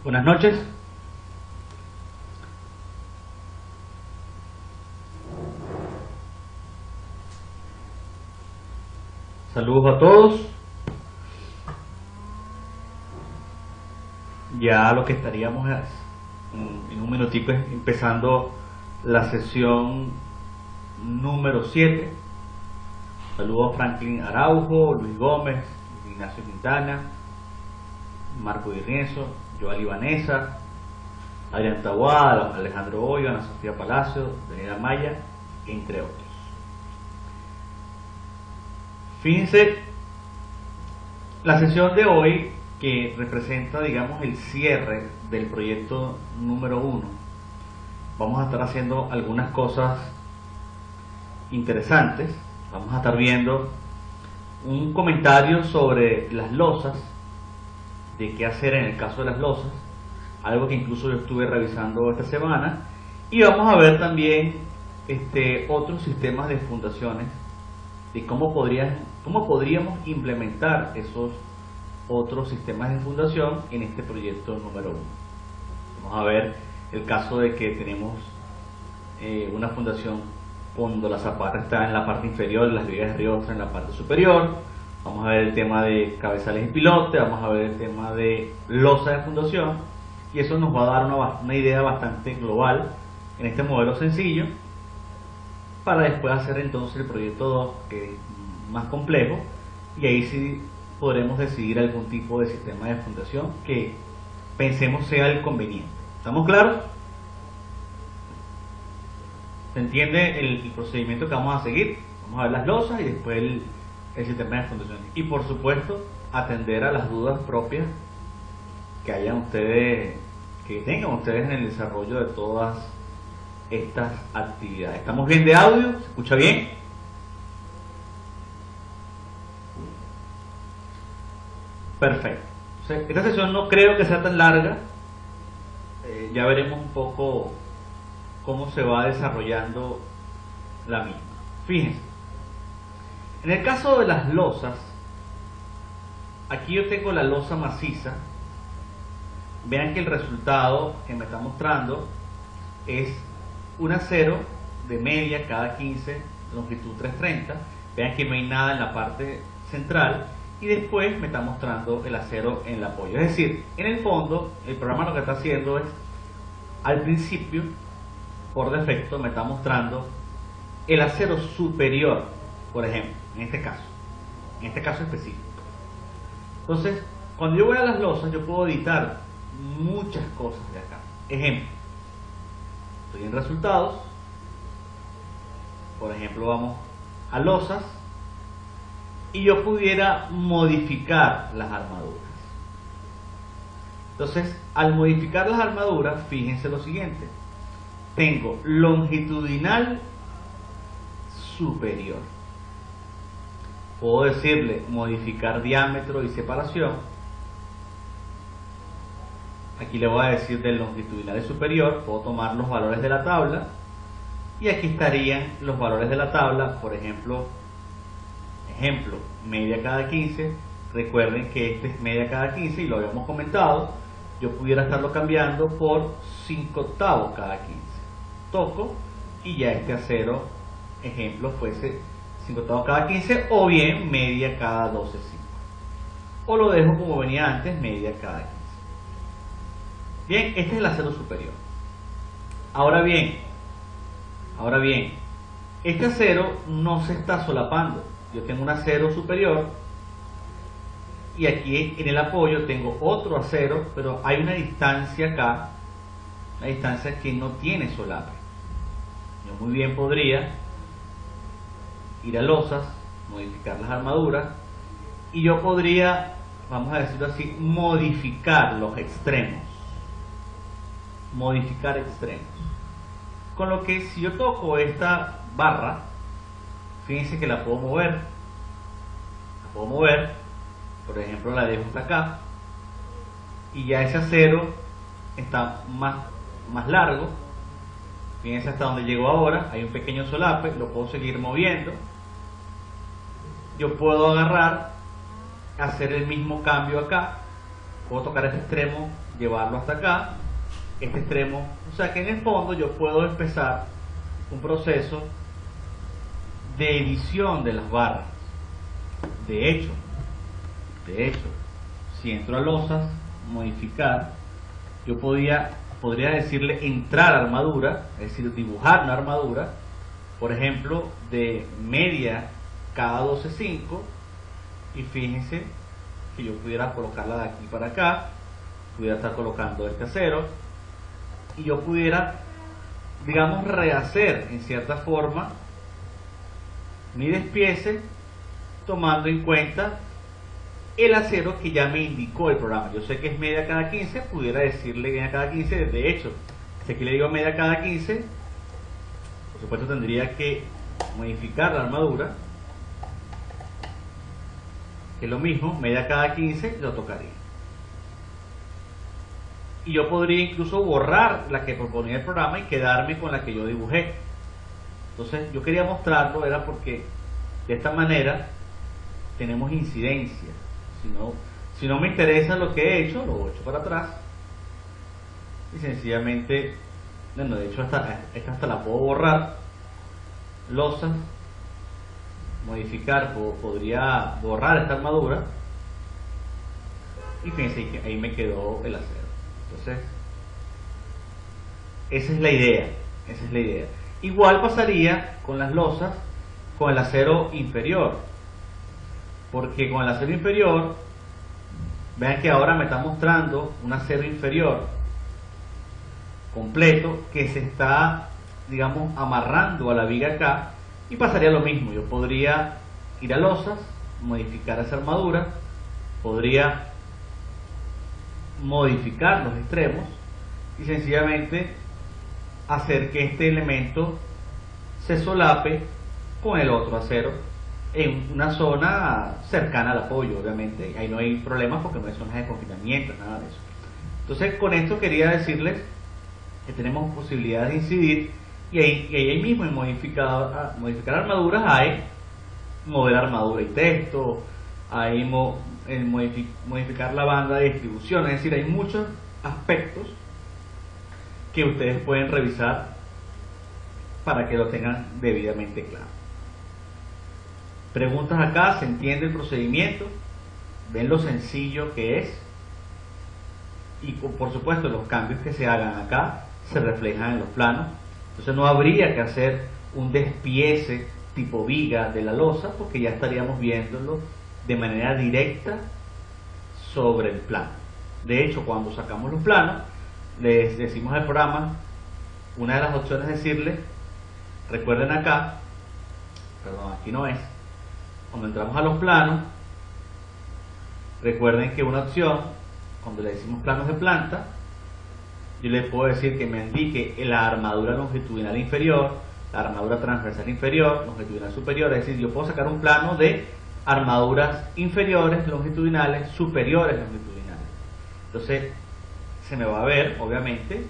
Buenas noches. Saludos a todos. Ya lo que estaríamos en un minutico es empezando la sesión número 7. Saludos a Franklin Araujo, Luis Gómez, Ignacio Quintana, Marco Di Rienzo, Joali Vanessa, Adrián Taboada, Alejandro Hoyo, Ana Sofía Palacio, Daniela Maya, entre otros. Fíjense, la sesión de hoy, que representa, digamos, el cierre del proyecto número 1, vamos a estar haciendo algunas cosas interesantes. Vamos a estar viendo un comentario sobre las losas, de qué hacer en el caso de las losas, algo que incluso yo estuve revisando esta semana, y vamos a ver también otros sistemas de fundaciones, de cómo podríamos implementar esos otros sistemas de fundación en este proyecto número 1. Vamos a ver el caso de que tenemos una fundación cuando la zapata está en la parte inferior, las vigas de riostra en la parte superior. Vamos a ver el tema de cabezales y pilote, vamos a ver el tema de losa de fundación, y eso nos va a dar una idea bastante global en este modelo sencillo, para después hacer entonces el proyecto 2, que es más complejo, y ahí sí podremos decidir algún tipo de sistema de fundación que pensemos sea el conveniente. ¿Estamos claros? ¿Se entiende el procedimiento que vamos a seguir? Vamos a ver las losas y después el sistema de fundación. Y por supuesto, atender a las dudas propias que tengan ustedes en el desarrollo de todas estas actividades. ¿Estamos bien de audio? ¿Se escucha bien? Perfecto. Esta sesión no creo que sea tan larga. Ya veremos un poco cómo se va desarrollando la misma. Fíjense, en el caso de las losas, aquí yo tengo la losa maciza. Vean que el resultado que me está mostrando es un acero de media cada 15, longitud 330. Vean que no hay nada en la parte central, y después me está mostrando el acero en el apoyo. Es decir, en el fondo el programa lo que está haciendo es, al principio, por defecto, me está mostrando el acero superior, por ejemplo, en este caso específico. Entonces, cuando yo voy a las losas, yo puedo editar muchas cosas de acá. Ejemplo, estoy en resultados, por ejemplo, vamos a losas, y yo pudiera modificar las armaduras. Entonces, al modificar las armaduras, fíjense lo siguiente: tengo longitudinal superior. Puedo decirle modificar diámetro y separación. Aquí le voy a decir del longitudinal superior. Puedo tomar los valores de la tabla, y aquí estarían los valores de la tabla. Por ejemplo, media cada 15. Recuerden que este es media cada 15 y lo habíamos comentado. Yo pudiera estarlo cambiando por 5/8 cada 15. Toco y ya este acero, ejemplo, fuese 5/8 cada 15, o bien media cada 12/5. O lo dejo como venía antes, media cada 15. Bien, este es el acero superior. Ahora bien, este acero no se está solapando. Yo tengo un acero superior, y aquí en el apoyo tengo otro acero, pero hay una distancia acá, una distancia que no tiene solape. Yo muy bien podría ir a losas, modificar las armaduras, y yo podría, vamos a decirlo así, modificar los extremos. Con lo que, si yo toco esta barra, fíjense que la puedo mover. Por ejemplo, la dejo hasta acá, y ya ese acero está más largo. Fíjense hasta donde llegó ahora. Hay un pequeño solape, lo puedo seguir moviendo. Yo puedo agarrar, hacer el mismo cambio acá. Puedo tocar este extremo llevarlo hasta acá, este extremo, o sea que en el fondo yo puedo empezar un proceso de edición de las barras. De hecho, si entro a losas, modificar, yo podría decirle entrar a armadura, es decir, dibujar una armadura, por ejemplo, de media cada 12.5, y fíjense que yo pudiera colocarla de aquí para acá, pudiera estar colocando este acero, y yo pudiera, digamos, rehacer en cierta forma mi despiece tomando en cuenta el acero que ya me indicó el programa. Yo sé que es media cada 15, pudiera decirle media cada 15, de hecho, si aquí le digo media cada 15, por supuesto tendría que modificar la armadura, que es lo mismo, media cada 15, lo tocaría. Y yo podría incluso borrar la que proponía el programa y quedarme con la que yo dibujé. Entonces yo quería mostrarlo, era porque de esta manera tenemos incidencia. Si no me interesa lo que he hecho, lo echo para atrás y sencillamente, bueno, de hecho esta hasta la puedo borrar, losas, modificar, podría borrar esta armadura y fíjense que ahí me quedó el acero. Entonces esa es la idea. Igual pasaría con las losas con el acero inferior, porque con el acero inferior, vean que ahora me está mostrando un acero inferior completo que se está, digamos, amarrando a la viga acá, y pasaría lo mismo. Yo podría ir a losas, modificar esa armadura, podría modificar los extremos y sencillamente hacer que este elemento se solape con el otro acero en una zona cercana al apoyo. Obviamente ahí no hay problemas porque no hay zonas de confinamiento, nada de eso. Entonces con esto quería decirles que tenemos posibilidades de incidir, y ahí mismo en modificar armaduras hay modelar armadura y texto, hay modificar la banda de distribución, es decir, hay muchos aspectos que ustedes pueden revisar para que lo tengan debidamente claro. Preguntas acá, ¿se entiende el procedimiento? ¿Ven lo sencillo que es? Y por supuesto los cambios que se hagan acá se reflejan en los planos. Entonces no habría que hacer un despiece tipo viga de la losa, porque ya estaríamos viéndolo de manera directa sobre el plano. De hecho, cuando sacamos los planos, les decimos al programa, una de las opciones es decirle, recuerden acá, perdón, aquí no es, cuando entramos a los planos, recuerden que una opción, cuando le decimos planos de planta, yo le puedo decir que me indique la armadura longitudinal inferior, la armadura transversal inferior, longitudinal superior, es decir, yo puedo sacar un plano de armaduras inferiores longitudinales, superiores longitudinales. Entonces se me va a ver, obviamente,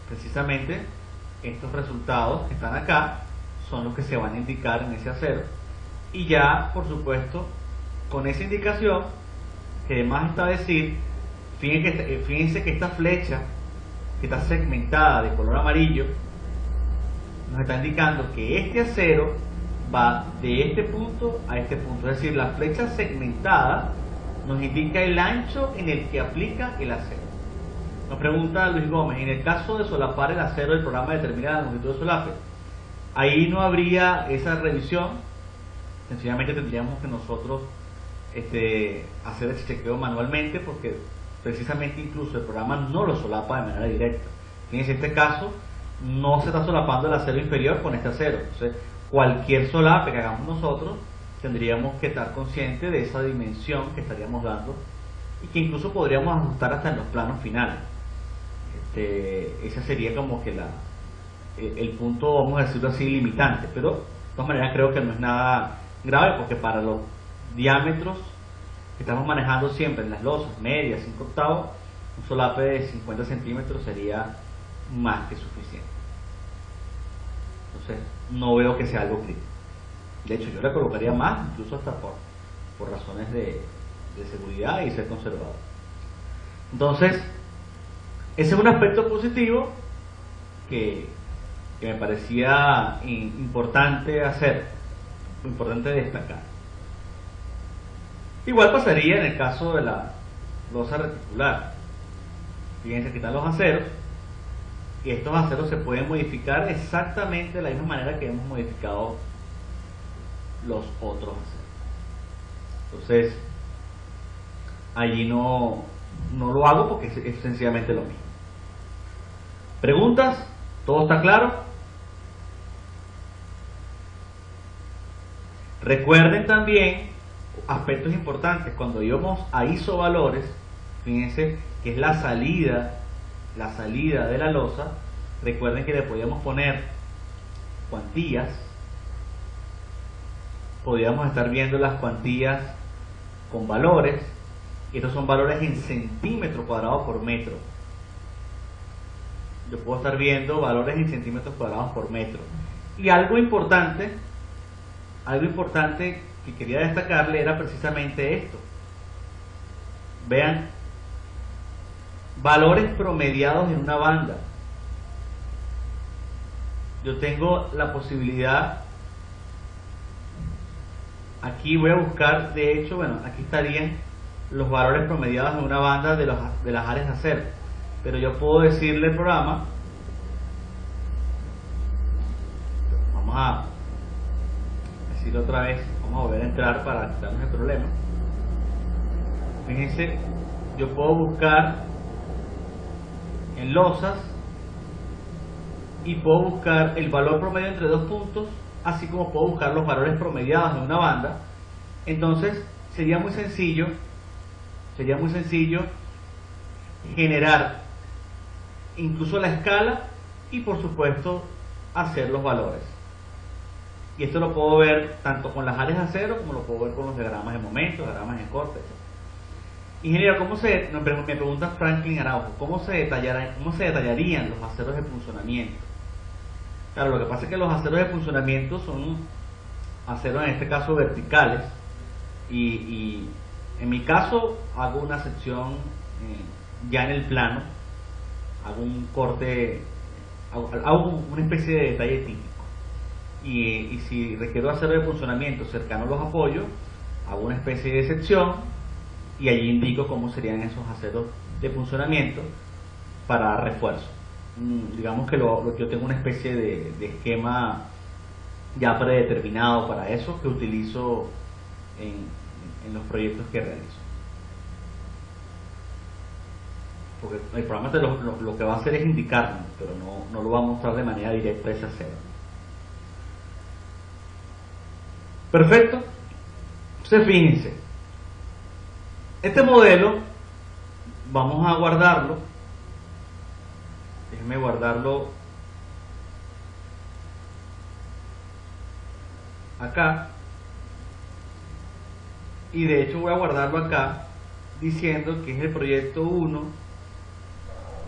precisamente estos resultados que están acá son los que se van a indicar en ese acero, y ya por con esa indicación, que además está a decir, fíjense que esta flecha que está segmentada de color amarillo nos está indicando que este acero va de este punto a este punto, es decir, la flecha segmentada nos indica el ancho en el que aplica el acero. Nos pregunta Luis Gómez, en el caso de solapar el acero, el programa determina la longitud de solape. Ahí no habría esa revisión, sencillamente tendríamos que nosotros hacer ese chequeo manualmente, porque precisamente incluso el programa no lo solapa de manera directa. Fíjense, en este caso no se está solapando el acero inferior con este acero. Entonces cualquier solape que hagamos nosotros tendríamos que estar conscientes de esa dimensión que estaríamos dando, y que incluso podríamos ajustar hasta en los planos finales. Ese sería como que el punto, vamos a decirlo así, limitante, pero de todas maneras creo que no es nada grave, porque para los diámetros que estamos manejando siempre en las losas medias, 5 octavos, un solape de 50 centímetros sería más que suficiente. Entonces no veo que sea algo crítico. De hecho, yo le colocaría más, incluso hasta por razones de seguridad y ser conservador. Entonces, ese es un aspecto positivo que me parecía importante hacer, importante destacar. Igual pasaría en el caso de la losa reticular. Fíjense que están los aceros, y estos aceros se pueden modificar exactamente de la misma manera que hemos modificado los otros aceros. Entonces, allí no lo hago porque es sencillamente lo mismo. ¿Preguntas? ¿Todo está claro? Recuerden también aspectos importantes. Cuando íbamos a isovalores, fíjense que es la salida de la losa. Recuerden que le podíamos poner cuantías. Podíamos estar viendo las cuantías con valores. Estos son valores en centímetros cuadrados por metro. Yo puedo estar viendo valores en centímetros cuadrados por metro. Y algo importante que quería destacarle era precisamente esto. Vean, valores promediados en una banda. Yo tengo la posibilidad, aquí voy a buscar, de hecho, bueno, aquí estarían los valores promediados en una banda de las áreas de acero. Pero yo puedo decirle al programa, vamos a decirlo otra vez, vamos a volver a entrar para quitarnos el problema. Fíjense, yo puedo buscar en losas y puedo buscar el valor promedio entre dos puntos, así como puedo buscar los valores promediados en una banda. Entonces sería muy sencillo generar incluso la escala y por supuesto hacer los valores. Y esto lo puedo ver tanto con las áreas de acero como lo puedo ver con los diagramas de momento, diagramas de corte. Ingeniero, me pregunta Franklin Araujo, ¿cómo se detallarían los aceros de funcionamiento? Claro, lo que pasa es que los aceros de funcionamiento son aceros en este caso verticales, y en mi caso hago una sección ya en el plano, hago un corte, hago una especie de detalle típico, y si requiero acero de funcionamiento cercano a los apoyos, hago una especie de sección y allí indico cómo serían esos aceros de funcionamiento para refuerzo. Digamos que yo tengo una especie de esquema ya predeterminado para eso, que utilizo en los proyectos que realizo. Porque el programa lo que va a hacer es indicarnos, pero no lo va a mostrar de manera directa ese acero. Perfecto. Entonces fíjense, este modelo vamos a guardarlo. Déjenme guardarlo acá, y de hecho voy a guardarlo acá diciendo que es el proyecto 1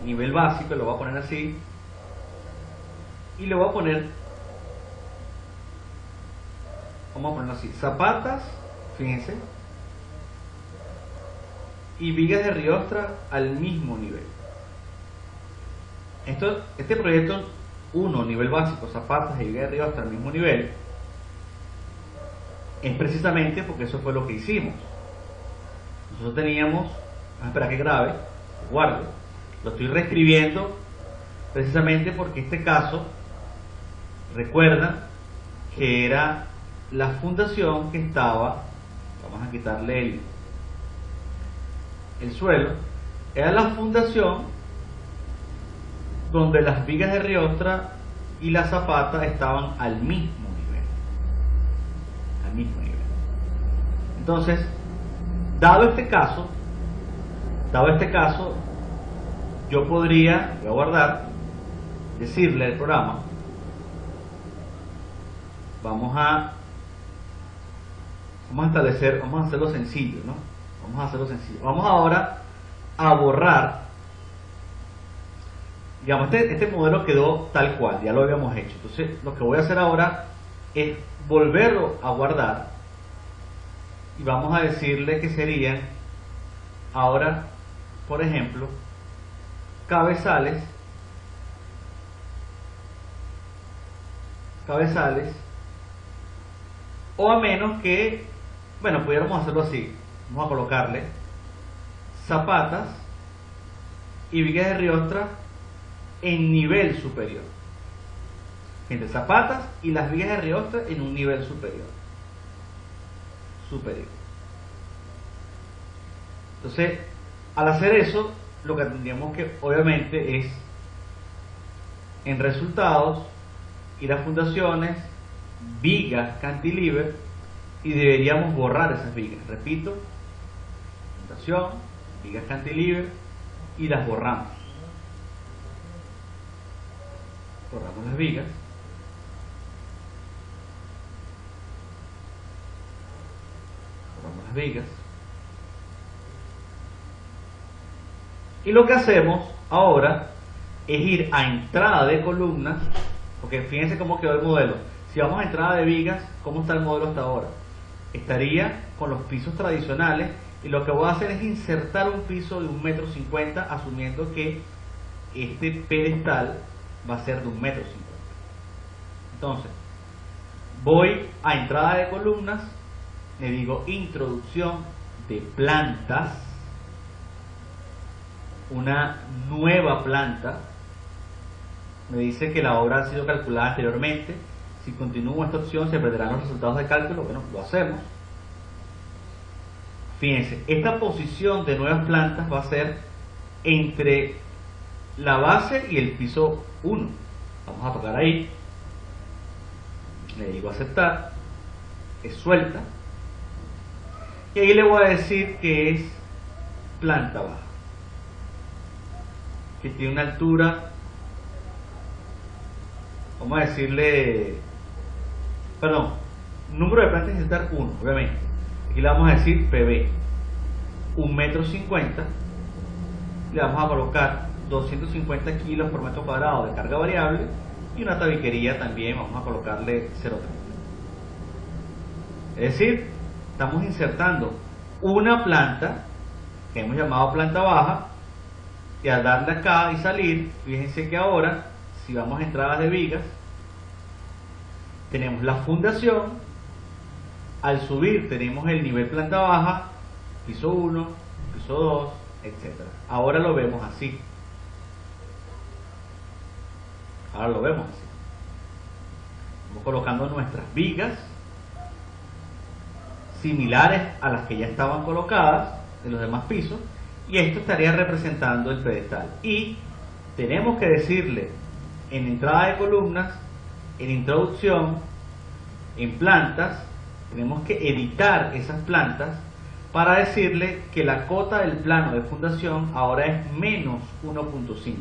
nivel básico. Lo voy a poner así y le voy a poner, vamos a ponerlo así, zapatas, fíjense, y vigas de riostra al mismo nivel. Este proyecto 1 nivel básico, zapatas y vigas de riostra al mismo nivel, es precisamente porque eso fue lo que hicimos. Nosotros teníamos, vamos a esperar que grabe, guarde, lo estoy reescribiendo precisamente porque este caso, recuerdan que era la fundación que estaba, vamos a quitarle el suelo, era la fundación donde las vigas de riostra y la zapata estaban al mismo nivel. Al mismo nivel. Entonces, dado este caso, yo podría, voy a guardar, decirle al programa, vamos a establecer, vamos a hacerlo sencillo, ¿no? Vamos a hacerlo sencillo. Vamos ahora a borrar, digamos, este modelo quedó tal cual, ya lo habíamos hecho. Entonces, lo que voy a hacer ahora es volverlo a guardar y vamos a decirle que serían ahora por ejemplo, cabezales, o a menos que, bueno, pudiéramos hacerlo así. Vamos a colocarle zapatas y vigas de riostra en nivel superior. Entre zapatas y las vigas de riostra en un nivel superior. Entonces, al hacer eso, lo que tendríamos que, obviamente, es en resultados, ir a fundaciones, vigas, cantilever, y deberíamos borrar esas vigas. Repito, fundación, vigas, cantilever, y las borramos. Borramos las vigas. Borramos las vigas. Y lo que hacemos ahora es ir a entrada de columnas, porque fíjense cómo quedó el modelo. Si vamos a entrada de vigas, ¿cómo está el modelo hasta ahora? Estaría con los pisos tradicionales, y lo que voy a hacer es insertar un piso de 1,50 m, asumiendo que este pedestal va a ser de 1,50 m. Entonces, voy a entrada de columnas, le digo introducción de plantas, una nueva planta. Me dice que la obra ha sido calculada anteriormente. Si continúo esta opción se perderán los resultados de cálculo. Bueno, lo hacemos. Fíjense, esta posición de nuevas plantas va a ser entre la base y el piso 1. Vamos a tocar ahí, le digo aceptar, es suelta, y ahí le voy a decir que es planta baja, que tiene una altura, vamos a decirle, perdón, número de plantas a insertar 1, obviamente. Aquí le vamos a decir PB, 1,50 m, le vamos a colocar 250 kilos por metro cuadrado de carga variable, y una tabiquería también vamos a colocarle 0,30. Es decir, estamos insertando una planta que hemos llamado planta baja, y al darle acá y salir, fíjense que ahora, si vamos a entradas de vigas, tenemos la fundación, al subir tenemos el nivel planta baja, piso 1, piso 2, etc. Ahora lo vemos así. Vamos colocando nuestras vigas similares a las que ya estaban colocadas en los demás pisos, y esto estaría representando el pedestal. Y tenemos que decirle en entrada de columnas, en introducción, en plantas, tenemos que editar esas plantas para decirle que la cota del plano de fundación ahora es menos 1,5.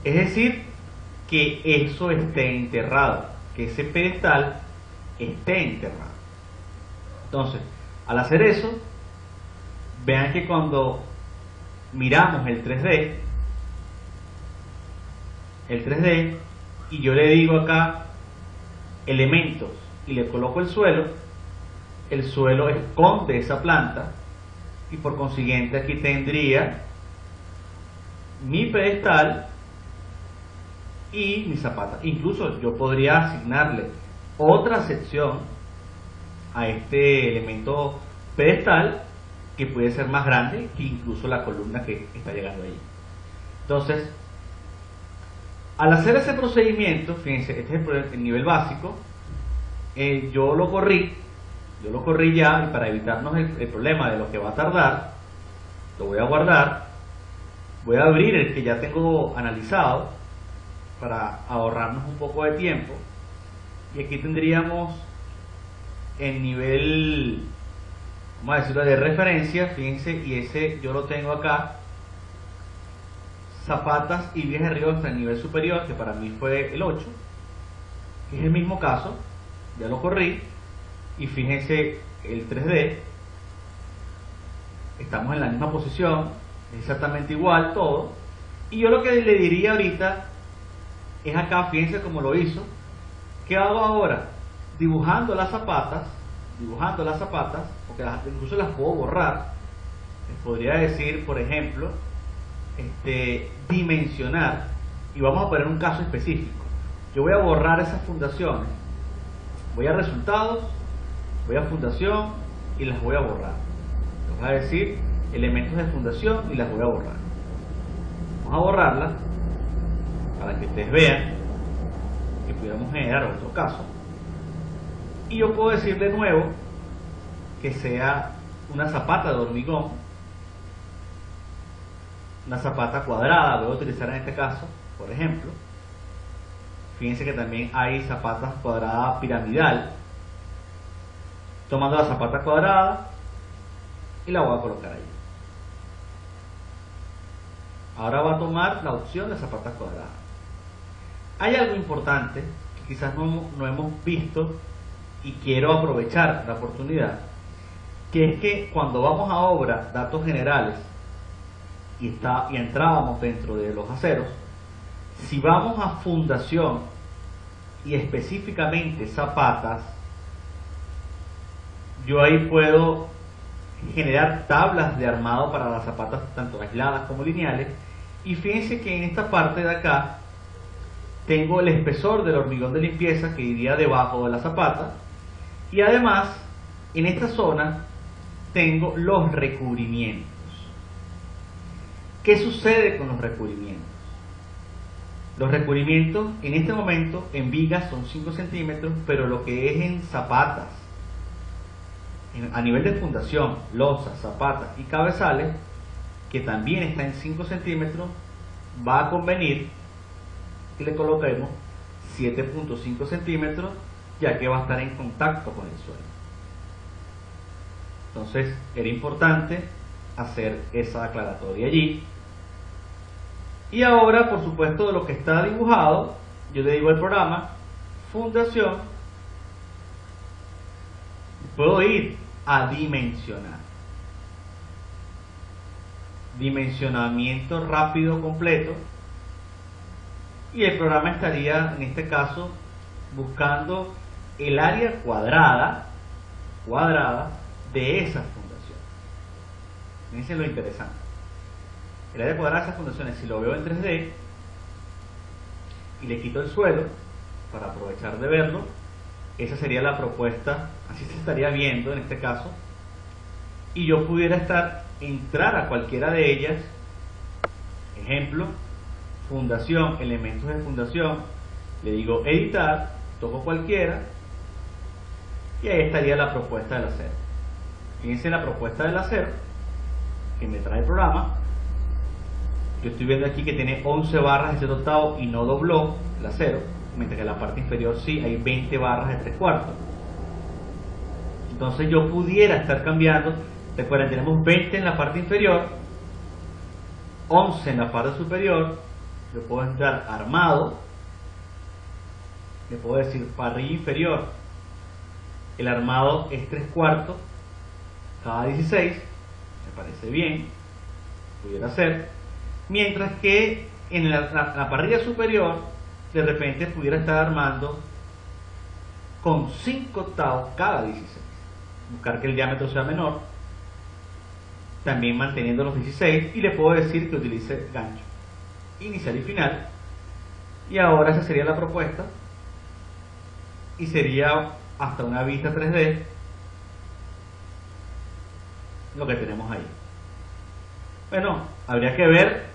Es decir, que eso esté enterrado, que ese pedestal esté enterrado. Entonces, al hacer eso, vean que cuando miramos el 3D, y yo le digo acá elementos y le coloco el suelo esconde esa planta, y por consiguiente aquí tendría mi pedestal y mi zapata. Incluso yo podría asignarle otra sección a este elemento pedestal que puede ser más grande que incluso la columna que está llegando ahí. Entonces, al hacer ese procedimiento, fíjense, este es el nivel básico, yo lo corrí ya, y para evitarnos el problema de lo que va a tardar, lo voy a guardar, voy a abrir el que ya tengo analizado para ahorrarnos un poco de tiempo, y aquí tendríamos el nivel, vamos a decirlo, de referencia, fíjense, y ese yo lo tengo acá, zapatas y vigas de riostra en nivel superior, que para mí fue el 8, que es el mismo caso, ya lo corrí, y fíjense el 3D, estamos en la misma posición, exactamente igual todo, y yo lo que le diría ahorita es acá, fíjense cómo lo hizo. ¿Qué hago ahora? Dibujando las zapatas, porque incluso las puedo borrar, Les podría decir, por ejemplo, dimensionar, y vamos a poner un caso específico. Yo voy a borrar esas fundaciones, voy a resultados, voy a fundación y las voy a borrar. Les voy a decir elementos de fundación y las voy a borrar. Vamos a borrarlas para que ustedes vean que pudiéramos generar otro caso. Y yo puedo decir de nuevo que sea una zapata de hormigón, una zapata cuadrada. Voy a utilizar en este caso, por ejemplo. Fíjense que también hay zapatas cuadradas piramidal. Tomando la zapata cuadrada y la voy a colocar ahí. Ahora va a tomar la opción de zapatas cuadradas. Hay algo importante que quizás no hemos visto y quiero aprovechar la oportunidad, que es que cuando vamos a obra, datos generales, y entrábamos dentro de los aceros, si vamos a fundación y específicamente zapatas, yo ahí puedo generar tablas de armado para las zapatas tanto aisladas como lineales. Y fíjense que en esta parte de acá tengo el espesor del hormigón de limpieza que iría debajo de la zapata, y además en esta zona tengo los recubrimientos. ¿Qué sucede con los recubrimientos? Los recubrimientos en este momento en vigas son 5 centímetros, pero lo que es en zapatas, a nivel de fundación, losas, zapatas y cabezales, que también está en 5 centímetros, va a convenir que le coloquemos 7.5 centímetros, ya que va a estar en contacto con el suelo. Entonces era importante hacer esa aclaratoria allí. Y ahora, por supuesto, de lo que está dibujado, yo le digo al programa fundación, puedo ir a dimensionar. Dimensionamiento rápido completo, y el programa estaría en este caso buscando el área cuadrada de esas fundaciones. Fíjense lo interesante. El área cuadrada de esas fundaciones, si lo veo en 3D y le quito el suelo para aprovechar de verlo, esa sería la propuesta, así se estaría viendo en este caso, y yo pudiera entrar a cualquiera de ellas. Ejemplo, fundación, elementos de fundación, le digo editar, toco cualquiera y ahí estaría la propuesta del acero. Fíjense la propuesta del acero que me trae el programa. Yo estoy viendo aquí que tiene 11 barras de 7 octavos y no dobló el acero, mientras que en la parte inferior sí hay 20 barras de 3 cuartos. Entonces yo pudiera estar cambiando. Recuerden, tenemos 20 en la parte inferior, 11 en la parte superior. Yo puedo entrar armado, le puedo decir parrilla inferior, el armado es 3 cuartos cada 16, me parece bien, pudiera ser. Mientras que en la parrilla superior de repente pudiera estar armando con 5 octavos cada 16, buscar que el diámetro sea menor, también manteniendo los 16, y le puedo decir que utilice gancho inicial y final. Y ahora esa sería la propuesta, y sería hasta una vista 3D lo que tenemos ahí. Bueno, habría que ver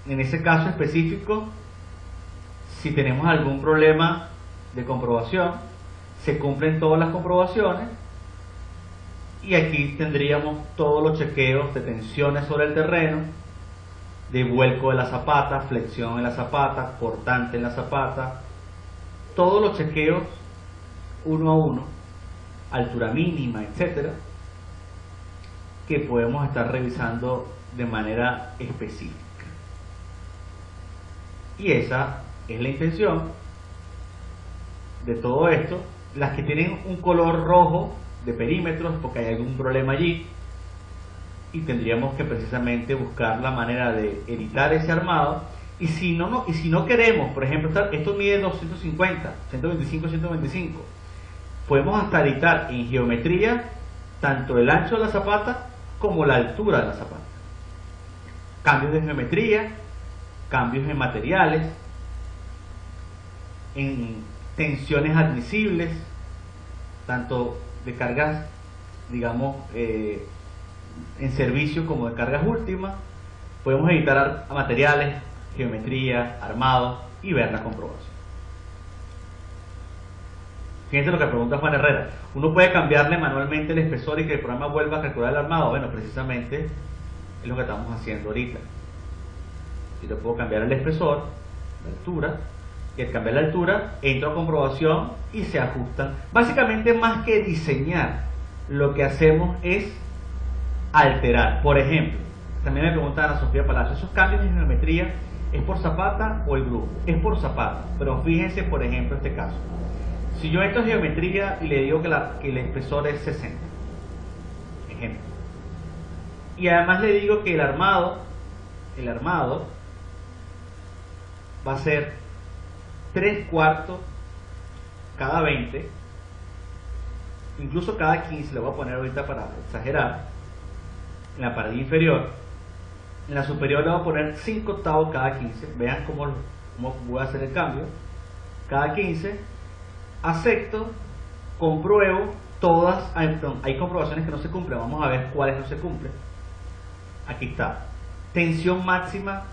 en ese caso específico si tenemos algún problema de comprobación. Se cumplen todas las comprobaciones, y aquí tendríamos todos los chequeos de tensiones sobre el terreno, de vuelco de la zapata, flexión en la zapata, cortante en la zapata, todos los chequeos uno a uno, altura mínima, etcétera, que podemos estar revisando de manera específica. Y esa es la intención de todo esto. Las que tienen un color rojo de perímetros, porque hay algún problema allí, y tendríamos que precisamente buscar la manera de editar ese armado. Y si no queremos, por ejemplo, esto mide 250, 125, 125, podemos hasta editar en geometría tanto el ancho de la zapata como la altura de la zapata. Cambios de geometría, cambios en materiales, en tensiones admisibles, tanto de cargas, digamos, en servicio como de cargas últimas. Podemos editar a materiales, geometría, armados y ver la comprobación. Fíjense lo que pregunta Juan Herrera. ¿Uno puede cambiarle manualmente el espesor y que el programa vuelva a calcular el armado? Bueno, precisamente es lo que estamos haciendo ahorita. Yo puedo cambiar el espesor, la altura, y al cambiar la altura entro a comprobación y se ajustan. Básicamente, más que diseñar, lo que hacemos es alterar. Por ejemplo, también me pregunta Ana Sofía Palacio, ¿esos cambios en geometría es por zapata o el grupo? Es por zapata, pero fíjense, por ejemplo, este caso. Si yo entro a geometría y le digo que el espesor es 60, ejemplo, y además le digo que el armado va a ser 3/4 cada 20, incluso cada 15, le voy a poner ahorita para exagerar, en la pared inferior. En la superior le voy a poner 5/8 cada 15, vean cómo voy a hacer el cambio, cada 15, acepto, compruebo, todas, hay comprobaciones que no se cumplen, vamos a ver cuáles no se cumplen. Aquí está, tensión máxima,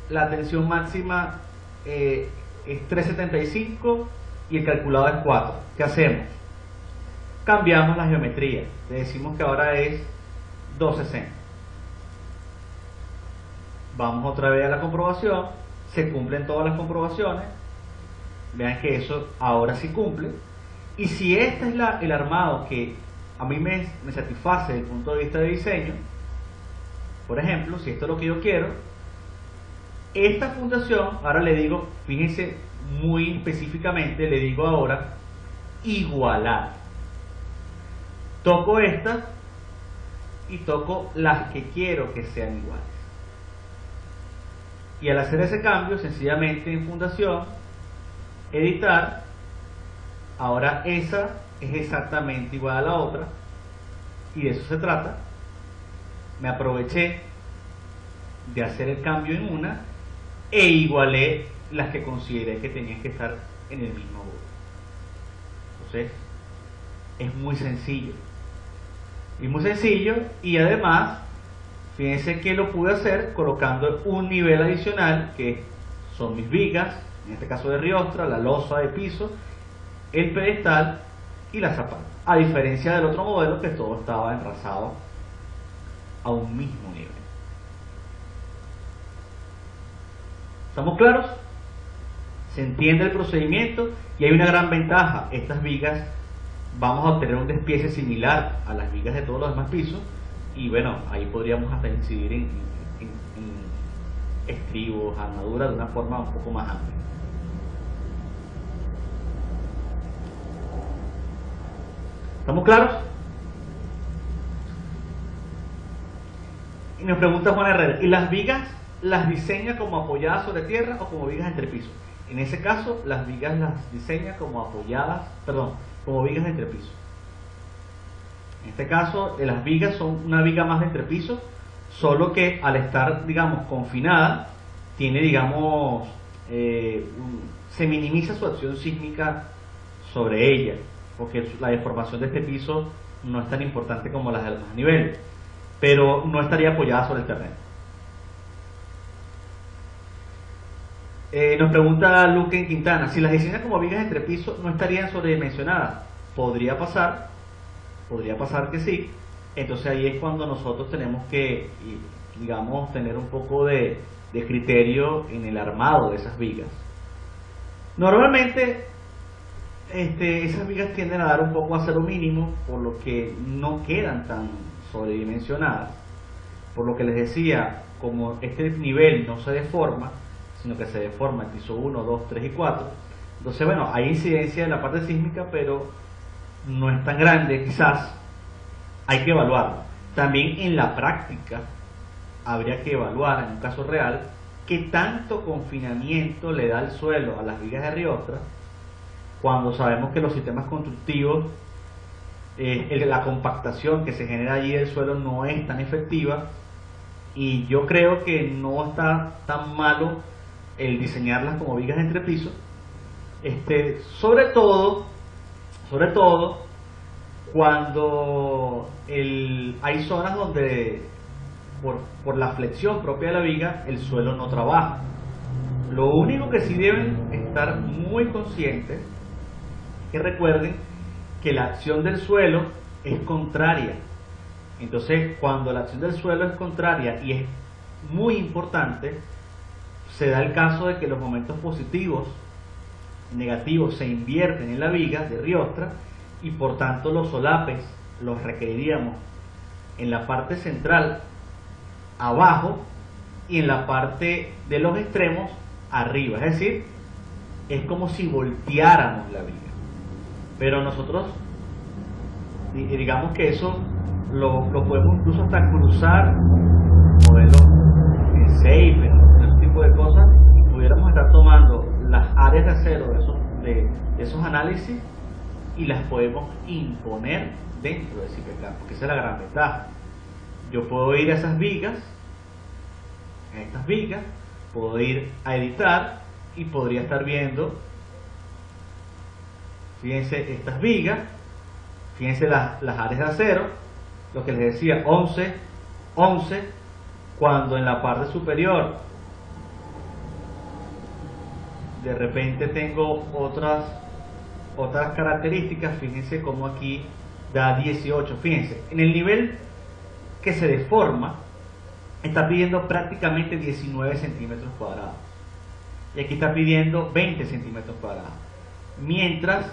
la tensión máxima es 375 y el calculado es 4. ¿Qué hacemos? Cambiamos la geometría, le decimos que ahora es 260. Vamos otra vez a la comprobación, se cumplen todas las comprobaciones, vean que eso ahora sí cumple. Y si este es el armado que a mí me satisface desde el punto de vista de diseño, por ejemplo, si esto es lo que yo quiero, esta fundación, ahora le digo, fíjense muy específicamente, le digo ahora igualar. Toco estas y toco las que quiero que sean iguales. Y al hacer ese cambio, sencillamente en fundación, editar, ahora esa es exactamente igual a la otra, y de eso se trata. Me aproveché de hacer el cambio en una e igualé las que consideré que tenían que estar en el mismo grupo. Entonces, es muy sencillo. Y muy sencillo, y además, fíjense que lo pude hacer colocando un nivel adicional, que son mis vigas, en este caso de riostra, la losa de piso, el pedestal y la zapata. A diferencia del otro modelo que todo estaba enrasado a un mismo nivel. ¿Estamos claros? Se entiende el procedimiento y hay una gran ventaja. Estas vigas vamos a obtener un despiece similar a las vigas de todos los demás pisos y bueno, ahí podríamos hasta incidir en estribos, armaduras de una forma un poco más amplia. ¿Estamos claros? Y nos pregunta Juan Herrera, ¿y las vigas las diseña como apoyadas sobre tierra o como vigas entre pisos? En ese caso, las vigas las diseña como apoyadas, como vigas de entrepiso. En este caso, las vigas son una viga más de entrepiso, solo que al estar, digamos, confinada, tiene, digamos, se minimiza su acción sísmica sobre ella, porque la deformación de este piso no es tan importante como las de los demás niveles, pero no estaría apoyada sobre el terreno. Nos pregunta Luque Quintana, si las diseñas como vigas entre pisos no estarían sobredimensionadas. Podría pasar que sí. Entonces ahí es cuando nosotros tenemos que, digamos, tener un poco de criterio en el armado de esas vigas. Normalmente esas vigas tienden a dar un poco a cero mínimo, por lo que no quedan tan sobredimensionadas. Por lo que les decía, como este nivel no se deforma, sino que se deforma el piso 1, 2, 3 y 4. Entonces, bueno, hay incidencia en la parte sísmica, pero no es tan grande, quizás. Hay que evaluarlo. También en la práctica habría que evaluar, en un caso real, qué tanto confinamiento le da el suelo a las vigas de riostra, cuando sabemos que los sistemas constructivos la compactación que se genera allí del suelo no es tan efectiva, y yo creo que no está tan malo el diseñarlas como vigas de entrepiso, sobre todo cuando hay zonas donde por la flexión propia de la viga el suelo no trabaja. Lo único que sí deben estar muy conscientes es que recuerden que la acción del suelo es contraria. Entonces, cuando la acción del suelo es contraria, y es muy importante, se da el caso de que los momentos positivos y negativos se invierten en la viga de riostra, y por tanto los solapes los requeriríamos en la parte central abajo y en la parte de los extremos arriba. Es decir, es como si volteáramos la viga. Pero nosotros, digamos que eso lo podemos incluso hasta cruzar modelos en SAFE, en ese tipo de cosas, y pudiéramos estar tomando las áreas de acero de esos análisis y las podemos imponer dentro de CIPECAM, porque esa es la gran ventaja. Yo puedo ir a esas vigas, puedo ir a editar y podría estar viendo, fíjense estas vigas, fíjense las áreas de acero, lo que les decía, 11, cuando en la parte superior de repente tengo otras características. Fíjense como aquí da 18, fíjense, en el nivel que se deforma está pidiendo prácticamente 19 centímetros cuadrados, y aquí está pidiendo 20 centímetros cuadrados, mientras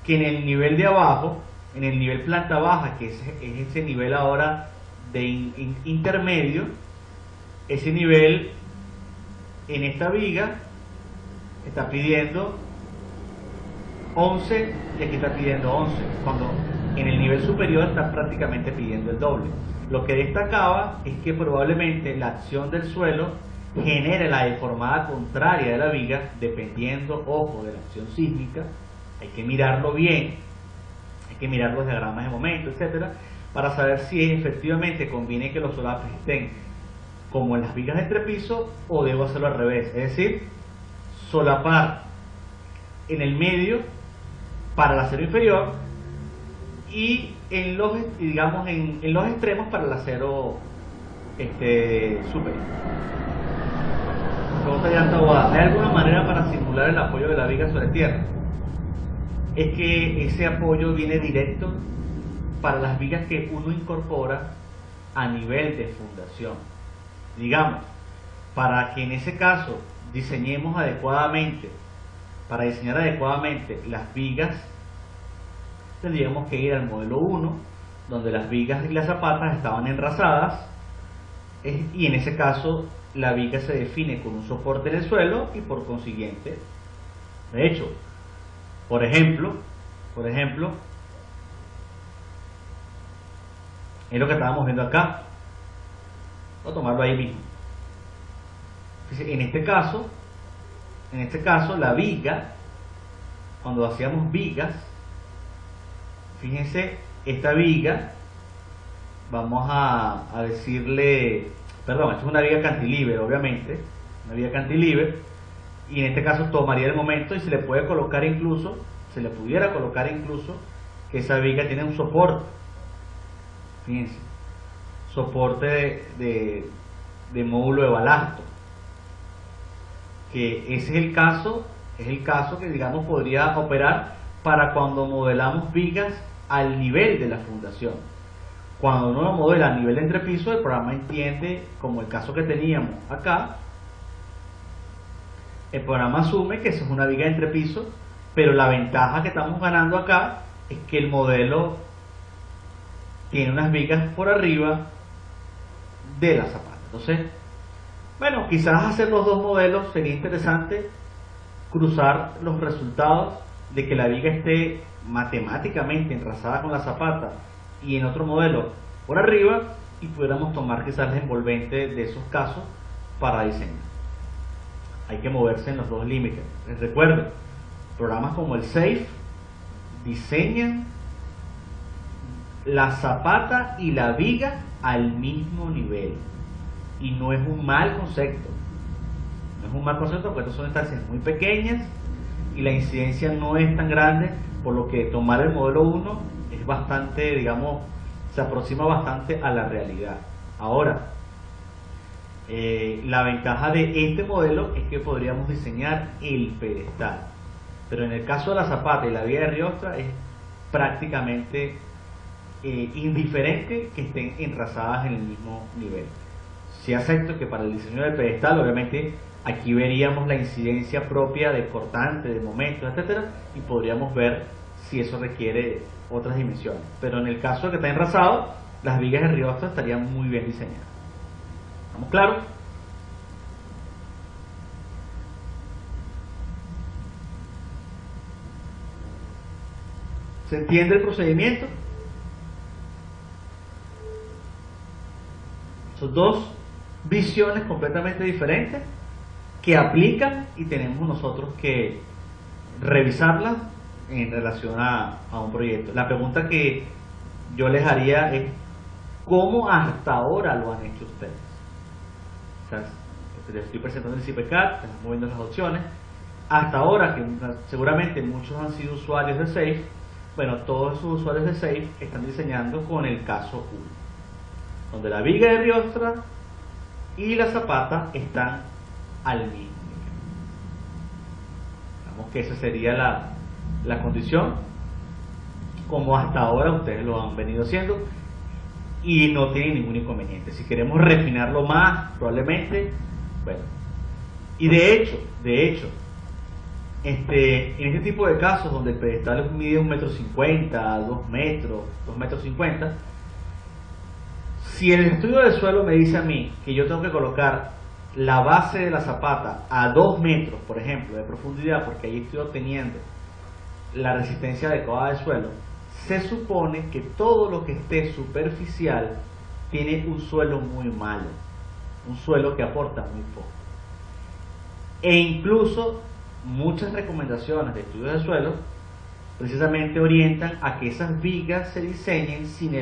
que en el nivel de abajo, en el nivel planta baja, que es ese nivel ahora de intermedio, ese nivel en esta viga está pidiendo 11 y aquí está pidiendo 11, cuando en el nivel superior está prácticamente pidiendo el doble. Lo que destacaba es que probablemente la acción del suelo genere la deformada contraria de la viga, dependiendo, ojo, de la acción sísmica. Hay que mirarlo bien, hay que mirar los diagramas de momento, etcétera, para saber si efectivamente conviene que los solapes estén como en las vigas de entrepiso, o debo hacerlo al revés, es decir, solapar en el medio para el acero inferior y en los extremos para el acero superior. ¿Hay alguna manera para simular el apoyo de la viga sobre tierra? Es que ese apoyo viene directo para las vigas que uno incorpora a nivel de fundación. Digamos, para que en ese caso diseñemos adecuadamente, para diseñar adecuadamente las vigas, tendríamos que ir al modelo 1, donde las vigas y las zapatas estaban enrasadas, y en ese caso la viga se define con un soporte en el suelo, y por consiguiente, de hecho, por ejemplo, es lo que estábamos viendo acá. Voy a tomarlo ahí mismo. En este caso la viga, cuando hacíamos vigas, fíjense, esta viga, vamos a decirle, perdón, esto es una viga cantilever, obviamente, una viga cantilever, y en este caso tomaría el momento y se le pudiera colocar incluso que esa viga tiene un soporte, fíjense, soporte de módulo de balasto, que ese es el caso que, digamos, podría operar para cuando modelamos vigas al nivel de la fundación. Cuando uno lo modela a nivel de entrepiso, el programa entiende, como el caso que teníamos acá, el programa asume que eso es una viga de entrepiso, pero la ventaja que estamos ganando acá es que el modelo tiene unas vigas por arriba de la zapata. Entonces, bueno, quizás hacer los dos modelos sería interesante, cruzar los resultados de que la viga esté matemáticamente enrazada con la zapata y en otro modelo por arriba, y pudiéramos tomar quizás la envolvente de esos casos para diseñar. Hay que moverse en los dos límites. Les recuerdo, programas como el SAFE diseñan la zapata y la viga al mismo nivel. Y no es un mal concepto. No es un mal concepto porque estas son estancias muy pequeñas y la incidencia no es tan grande, por lo que tomar el modelo 1 es bastante, digamos, se aproxima bastante a la realidad. Ahora, la ventaja de este modelo es que podríamos diseñar el pedestal, pero en el caso de la zapata y la viga de Riostra es prácticamente indiferente que estén enrasadas en el mismo nivel. Sí acepto que para el diseño del pedestal, obviamente aquí veríamos la incidencia propia de cortante, de momentos, etcétera, y podríamos ver si eso requiere otras dimensiones. Pero en el caso de que está enrasado, las vigas de Riostra estarían muy bien diseñadas. ¿Estamos claros? ¿Se entiende el procedimiento? Son dos visiones completamente diferentes que aplican y tenemos nosotros que revisarlas en relación a un proyecto. La pregunta que yo les haría es: ¿cómo hasta ahora lo han hecho ustedes? O sea, les estoy presentando el CIPECAD, estamos moviendo las opciones. Hasta ahora, que seguramente muchos han sido usuarios de SAFE, bueno, todos esos usuarios de SAFE están diseñando con el caso 1, donde la viga de Riostra y la zapata están al mismo nivel. Digamos que esa sería la condición, como hasta ahora ustedes lo han venido haciendo, y no tienen ningún inconveniente. Si queremos refinarlo más, probablemente, bueno. Y de hecho, en este tipo de casos donde el pedestal mide 1,50 m, 2 metros, 2,50 m, si el estudio del suelo me dice a mí que yo tengo que colocar la base de la zapata a 2 metros, por ejemplo, de profundidad, porque ahí estoy obteniendo la resistencia adecuada del suelo, se supone que todo lo que esté superficial tiene un suelo muy malo, un suelo que aporta muy poco. E incluso muchas recomendaciones de estudios de suelo precisamente orientan a que esas vigas se diseñen sin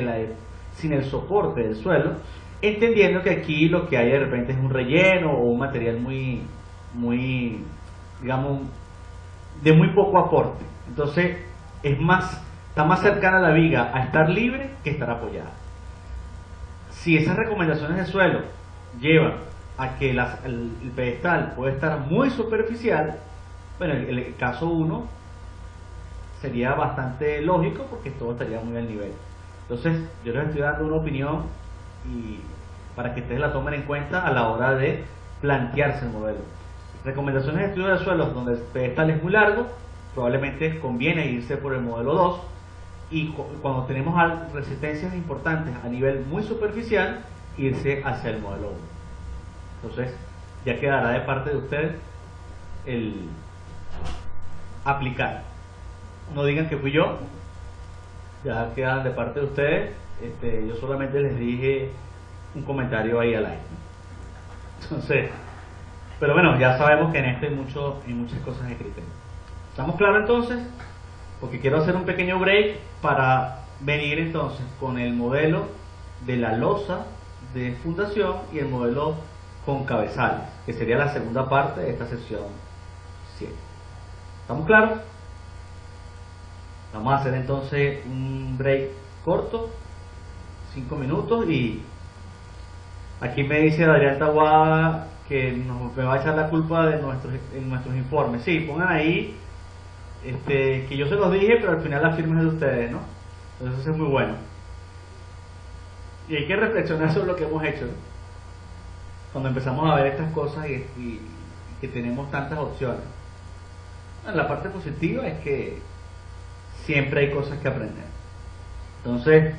el soporte del suelo, entendiendo que aquí lo que hay de repente es un relleno o un material muy, digamos, de muy poco aporte. Entonces está más cercana la viga a estar libre que estar apoyada. Si esas recomendaciones de suelo llevan a que el pedestal puede estar muy superficial, bueno, el caso 1 sería bastante lógico porque todo estaría muy al nivel. Entonces yo les estoy dando una opinión y para que ustedes la tomen en cuenta a la hora de plantearse el modelo. Recomendaciones de estudio de suelos donde el pedestal es muy largo, probablemente conviene irse por el modelo 2, y cuando tenemos resistencias importantes a nivel muy superficial, irse hacia el modelo 1. Entonces ya quedará de parte de ustedes el aplicar. No digan que fui yo, ya quedan de parte de ustedes. Yo solamente les dije un comentario ahí al aire. Entonces, pero bueno, ya sabemos que en esto hay muchas cosas escritas. ¿Estamos claros entonces? Porque quiero hacer un pequeño break para venir entonces con el modelo de la losa de fundación y el modelo con cabezales, que sería la segunda parte de esta sesión 7. ¿Estamos claros? Vamos a hacer entonces un break corto, 5 minutos, y aquí me dice Adrián Taguada que me va a echar la culpa de nuestros informes. Sí, pongan ahí que yo se los dije, pero al final la firma es de ustedes, ¿no? Entonces eso es muy bueno. Y hay que reflexionar sobre lo que hemos hecho, ¿no? Cuando empezamos a ver estas cosas y que tenemos tantas opciones. Bueno, la parte positiva es que siempre hay cosas que aprender. Entonces,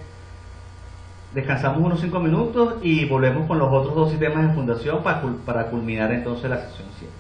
descansamos unos 5 minutos y volvemos con los otros 2 sistemas de fundación para culminar entonces la sesión 7.